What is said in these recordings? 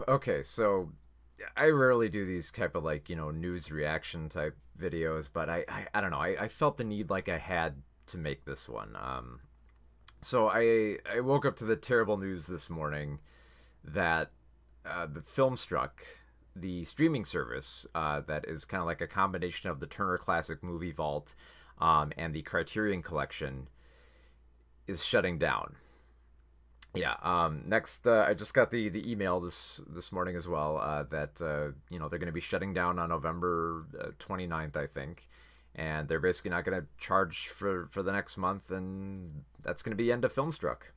Okay, so I rarely do these type of like, news reaction type videos, but I don't know. I felt the need like I had to make this one. So I woke up to the terrible news this morning that the Filmstruck, the streaming service that is kind of like a combination of the Turner Classic Movie Vault and the Criterion Collection, is shutting down. Yeah. Next, I just got the email this morning as well that they're going to be shutting down on November 29th, I think, and they're basically not going to charge for the next month, and that's going to be End of Filmstruck.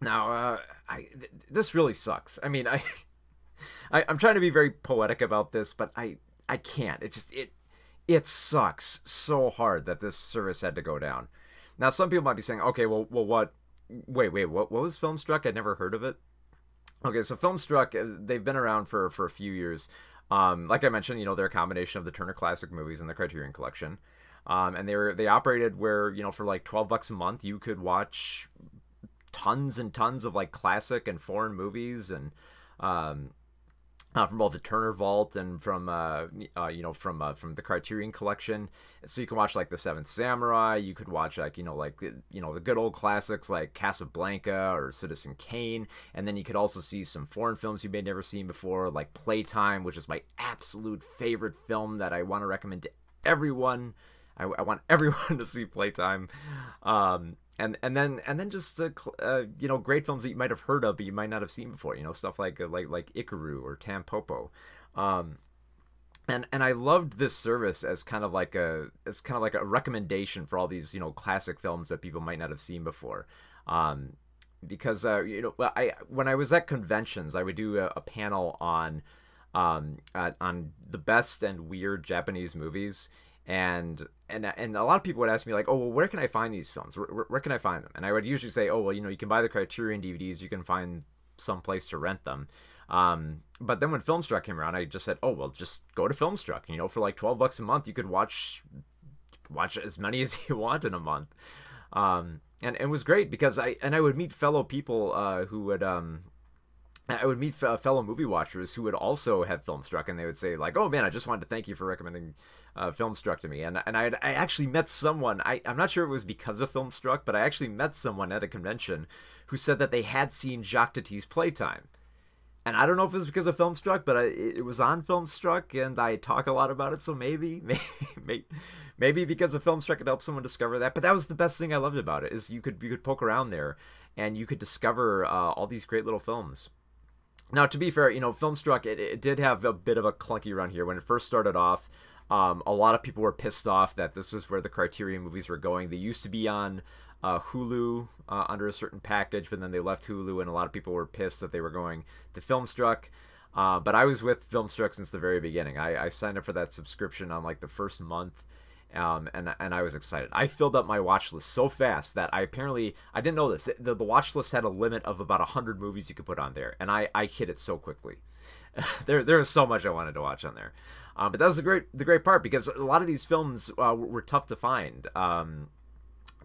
Now, this really sucks. I mean, I'm trying to be very poetic about this, but I can't. It sucks so hard that this service had to go down. Now, some people might be saying, okay, well, what? Wait, what was Filmstruck? I'd never heard of it. Okay, so Filmstruck, they've been around for a few years. Like I mentioned, they're a combination of the Turner Classic Movies and the Criterion Collection. And they operated where, for like $12 a month, you could watch tons and tons of like classic and foreign movies, and from both the Turner Vault and from from the Criterion Collection. So you can watch like The Seventh Samurai. You could watch the good old classics like Casablanca or Citizen Kane, and then you could also see some foreign films you may have never seen before, like Playtime, which is my absolute favorite film that I want to recommend to everyone. I want everyone to see Playtime. And then just great films that you might have heard of but you might not have seen before, stuff like Ikaru or Tampopo. And I loved this service as kind of like a recommendation for all these classic films that people might not have seen before. Because I when I was at conventions, I would do a panel on the best and weird Japanese movies. And a lot of people would ask me like, oh, well, where can I find these films? Where can I find them? And I would usually say, oh, well, you can buy the Criterion DVDs. You can find some place to rent them. But then when Filmstruck came around, I just said, oh, well, just go to Filmstruck. For like $12 a month, you could watch as many as you want in a month. And it was great because I would meet fellow people who would I would meet fellow movie watchers who would also have Filmstruck, and they would say like, "Oh man, I just wanted to thank you for recommending Filmstruck to me." And I actually met someone. I'm not sure it was because of Filmstruck, but I actually met someone at a convention who said that they had seen Jacques Tati's Playtime. And I don't know if it was because of Filmstruck, but it was on Filmstruck, and I talk a lot about it, so maybe because of Filmstruck it helped someone discover that. But that was the best thing I loved about it, is you could poke around there, and you could discover all these great little films. Now, to be fair, Filmstruck, it did have a bit of a clunky run here. When it first started off, a lot of people were pissed off that this was where the Criterion movies were going. They used to be on Hulu under a certain package, but then they left Hulu, and a lot of people were pissed that they were going to Filmstruck. But I was with Filmstruck since the very beginning. I signed up for that subscription on like the first month, and I was excited. I filled up my watch list so fast that I didn't know this. The watch list had a limit of about 100 movies you could put on there, and I hit it so quickly. There was so much I wanted to watch on there. But that was the great part, because a lot of these films were tough to find.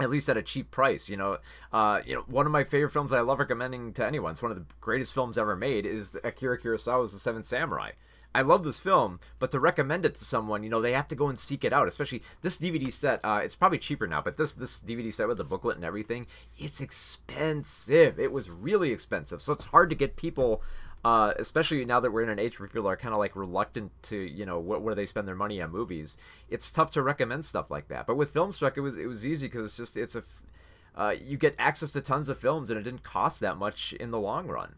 At least at a cheap price. One of my favorite films that I love recommending to anyone, it's one of the greatest films ever made, is Akira Kurosawa's The Seventh Samurai. I love this film, but to recommend it to someone, they have to go and seek it out. Especially this DVD set, it's probably cheaper now, but this DVD set with the booklet and everything, it's expensive. It was really expensive, so it's hard to get people, especially now that we're in an age where people are kind of like reluctant to, where they spend their money on movies. It's tough to recommend stuff like that. But with Filmstruck, it was easy, because you get access to tons of films, and it didn't cost that much in the long run.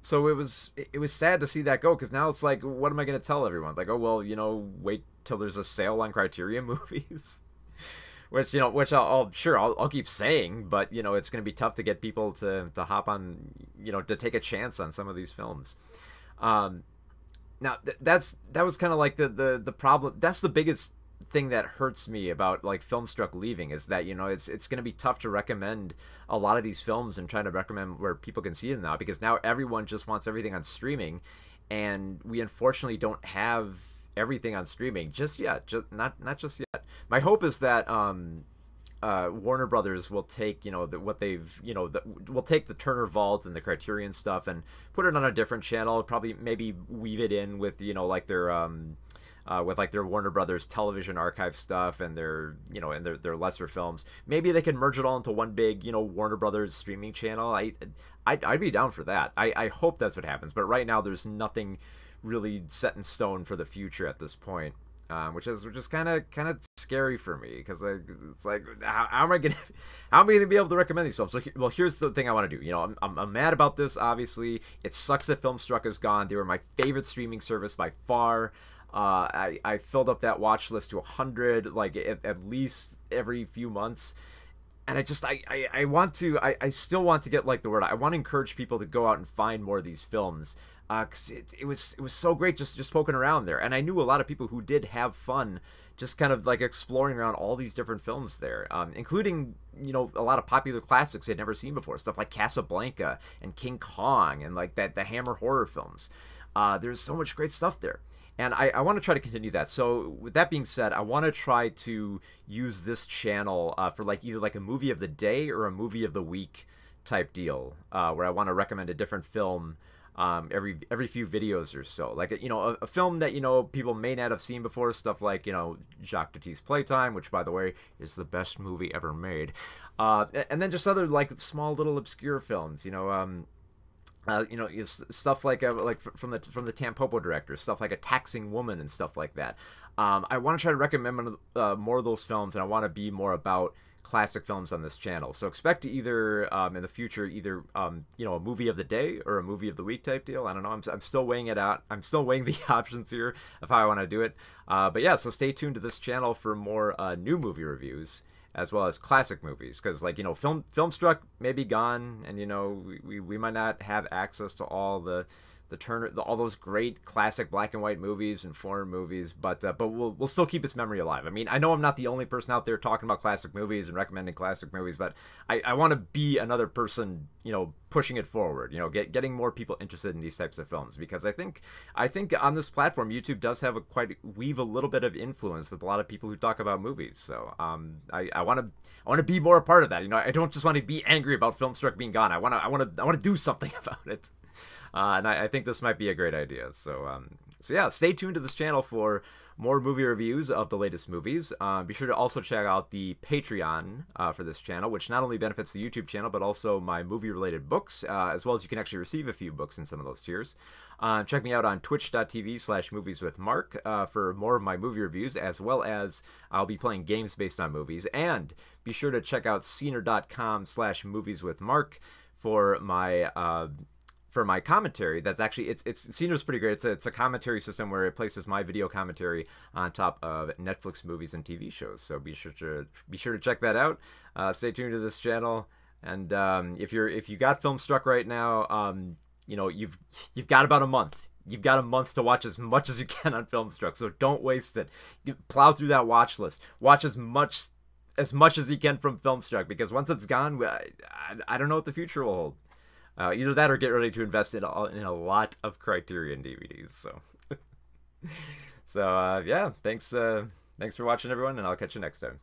So it was sad to see that go, because now it's like, what am I going to tell everyone? Like, oh, well, wait till there's a sale on Criterion movies, which I'll keep saying, but it's going to be tough to get people to hop on, to take a chance on some of these films. Now that was kind of like the problem. That's the biggest thing that hurts me about like Filmstruck leaving, is that it's going to be tough to recommend a lot of these films and trying to recommend where people can see them now, because now everyone just wants everything on streaming, and we unfortunately don't have everything on streaming just yet. Not just yet. My hope is that Warner Brothers will take, you know, what they've, you know, will take the Turner Vault and the Criterion stuff and put it on a different channel. Probably maybe weave it in with, you know, like their with like their Warner Brothers television archive stuff and their, you know, and their lesser films. Maybe they can merge it all into one big, you know, Warner Brothers streaming channel. I'd be down for that. I hope that's what happens. But right now there's nothing really set in stone for the future at this point. Which is kind of scary for me, because it's like, how am I gonna be able to recommend these films? So, well, here's the thing I want to do. You know, I'm mad about this. Obviously, it sucks that FilmStruck is gone. They were my favorite streaming service by far. I filled up that watch list to 100, like at least every few months. And I still want to get like the word. I want to encourage people to go out and find more of these films. Because it was so great just poking around there, and I knew a lot of people who did have fun just kind of like exploring around all these different films there, including, you know, a lot of popular classics they'd never seen before, stuff like Casablanca and King Kong and like the Hammer horror films. There's so much great stuff there, and I want to try to continue that. So with that being said, I want to try to use this channel for like either like a movie of the day or a movie of the week type deal, where I want to recommend a different film every few videos or so, like, you know, a film that, you know, people may not have seen before, stuff like, you know, Jacques Tati's Playtime, which by the way is the best movie ever made, and then just other like small little obscure films, you know, stuff like from the Tampopo director, stuff like A Taxing Woman and stuff like that. I want to try to recommend more of those films, and I want to be more about classic films on this channel. So expect to either in the future, either you know, a movie of the day or a movie of the week type deal. I don't know. I'm still weighing it out. I'm still weighing the options here of how I want to do it. But yeah, so stay tuned to this channel for more new movie reviews as well as classic movies, because, like, you know, FilmStruck may be gone, and, you know, we might not have access to all the all those great classic black and white movies and foreign movies, but we'll still keep its memory alive. I mean, I know I'm not the only person out there talking about classic movies and recommending classic movies, but I want to be another person, you know, pushing it forward, you know, getting more people interested in these types of films, because I think on this platform, YouTube does have weave a little bit of influence with a lot of people who talk about movies. So I want to be more a part of that. You know, I don't just want to be angry about FilmStruck being gone. I want to do something about it. And I think this might be a great idea. So yeah, stay tuned to this channel for more movie reviews of the latest movies. Be sure to also check out the Patreon for this channel, which not only benefits the YouTube channel, but also my movie-related books, as well as you can actually receive a few books in some of those tiers. Check me out on twitch.tv/movieswithmark for more of my movie reviews, as well as I'll be playing games based on movies. And be sure to check out scener.com/movieswithmark for my commentary. That's actually, Scener's pretty great. It's a commentary system where it places my video commentary on top of Netflix movies and TV shows. So be sure to check that out. Stay tuned to this channel, and if you got FilmStruck right now, you know, you've got about a month. You've got a month to watch as much as you can on FilmStruck. So don't waste it. You plow through that watch list. Watch as much as you can from FilmStruck, because once it's gone, I don't know what the future will hold. Either that or get ready to invest in a lot of Criterion DVDs. So, yeah, thanks for watching, everyone, and I'll catch you next time.